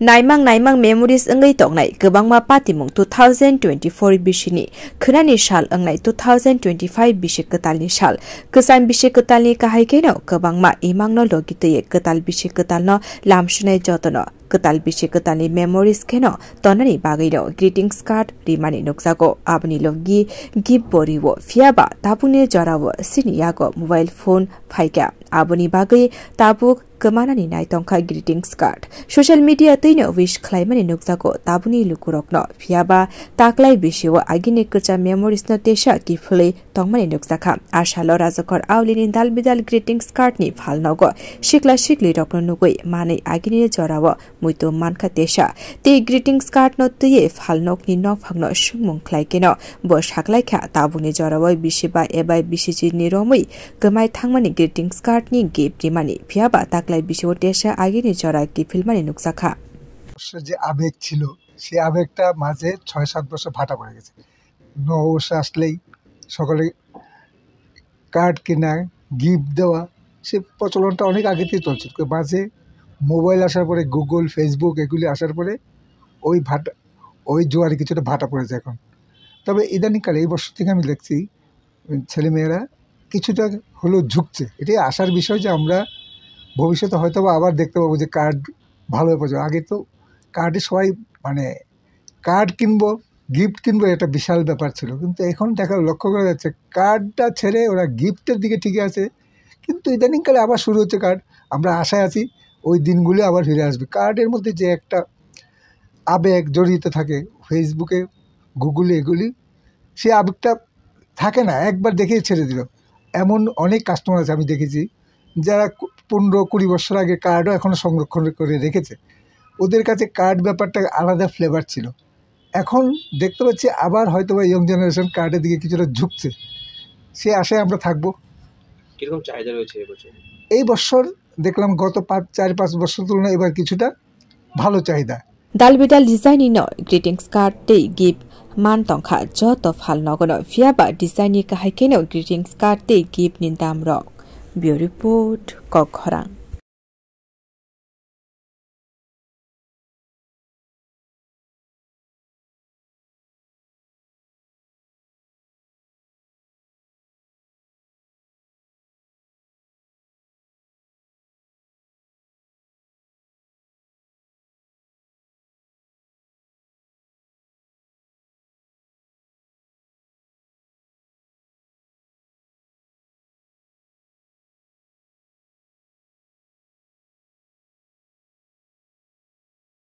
नाइमां memories अंगै तोंगनाय गोबांमा पातिमुं 2024 बिसिनि खोनानि साल अंगनाय 2025 बिसि कतालनि साल कसान बिसि कतालनि काहायकेनो गोबांमा इमांनो लगितये कताल बिसि कतालनो लामसुनाय जतनो कताल बिसि कतालनि मेमोरिज केनो तननि बागैनो ग्रीटिंग्स कार्ड रिमानि नुकसागो आबनि लगी गिफ्ट बोरिवो फियाबा तापुनि जरावो सिनियागो मोबाइल फोन फाइका आबनि बागै ताबुक कमानानि नायतंखा ग्रीटिंग्स कार्ड सोशल मीडिया तैनो विश खलाइमानि नुकसागो ताबुनि लुकुरकनो फियाबा ताकलाय बिसिवो आगिनि कचा मेमोरिज न तेशा किफले तंगमानि नुकसाखा आशालो राजकर आवलिनि दालबिदाल ग्रीटिंग्स कार्ड नि फालनगो शिकला शिकली रक्नो नुगै मानै आगिनि जरावो मुइतो मानखा तेशा ते ग्रीटिंग्स कार्ड न तये फालनकनि न फागनो सुमुं खलाइकेनो बो साकलाइखा ताबुनि जरावो बिसिबा एबाय बिसिजि निरमै गमाय थांमानि ग्रीटिंग्स कार्ड नि गिफ्ट रिमानि फियाबा ताकलाय बिसिवो तेशा आगिनि जरा किफिलमानि नुकसाखा যে আবেগ ছিল সেই আবেগটা মাঝে ৬-৭ বছর ভাটা পড়ে গেছে। নববর্ষ আসলেই সকলে কার্ড কেনা গিফট দেওয়া সে প্রচলনটা অনেক আগে থেকে চলছিল, মাঝে মোবাইল আসার পরে গুগল ফেসবুক এগুলি আসার পরে ওই জোয়ারে কিছুটা ভাটা পড়েছে এখন। তবে ইদানিংকালে এই বছর থেকে আমি দেখছি ছেলেমেয়েরা কিছুটা হলেও ঝুঁকছে। এটাই আসার বিষয় যে আমরা ভবিষ্যতে হয়তো আবার দেখতে পাবো যে কার্ড ভালোভাবে পৌঁছাবে। আগে তো কার্ডে সবাই মানে কার্ড কিনবো গিফট কিনবো এটা বিশাল ব্যাপার ছিল, কিন্তু এখন লক্ষ্য করা যাচ্ছে কার্ডটা ছেড়ে ওরা গিফটের দিকে ঠিকই আছে। কিন্তু ইদানিংকালে আবার শুরু হচ্ছে কার্ড। আমরা আশায় আছি ওই দিনগুলো আবার ফিরে আসবে। কার্ডের মধ্যে যে একটা আবেগ জড়িত থাকে ফেসবুকে গুগলে এগুলি, সেই আবেগটা থাকে না, একবার দেখেই ছেড়ে দিল। এমন অনেক কাস্টমার আছে আমি দেখেছি যারা 15-20 বছর আগে কার্ডও এখনও সংরক্ষণ করে রেখেছে। ওদের কাছে কার্ড ব্যাপারটা আলাদা ফ্লেভার ছিল। এখন দেখতে পাচ্ছি আবার হয়তো বা ইয়ং জেনারেশন কার্ডের দিকে কিছুটা ঝুঁকছে। সে আশায় আমরা থাকবো। কিরকম চাহিদা রয়েছে এবছর? এই বছর দেখলাম গত 4-5 বছর তুলনায় এবার কিছুটা ভালো চাহিদা। दालबिदाल डिजाइननि न ग्रीटिंग्स कार्ड ते गिफ्ट मान तंखा जत फाल नगन फियाबा डिजाइननि काहायकेनो ग्रीटिंग्स कार्ड ते गिफ्ट नि दाम रक। Bureau report कखरां।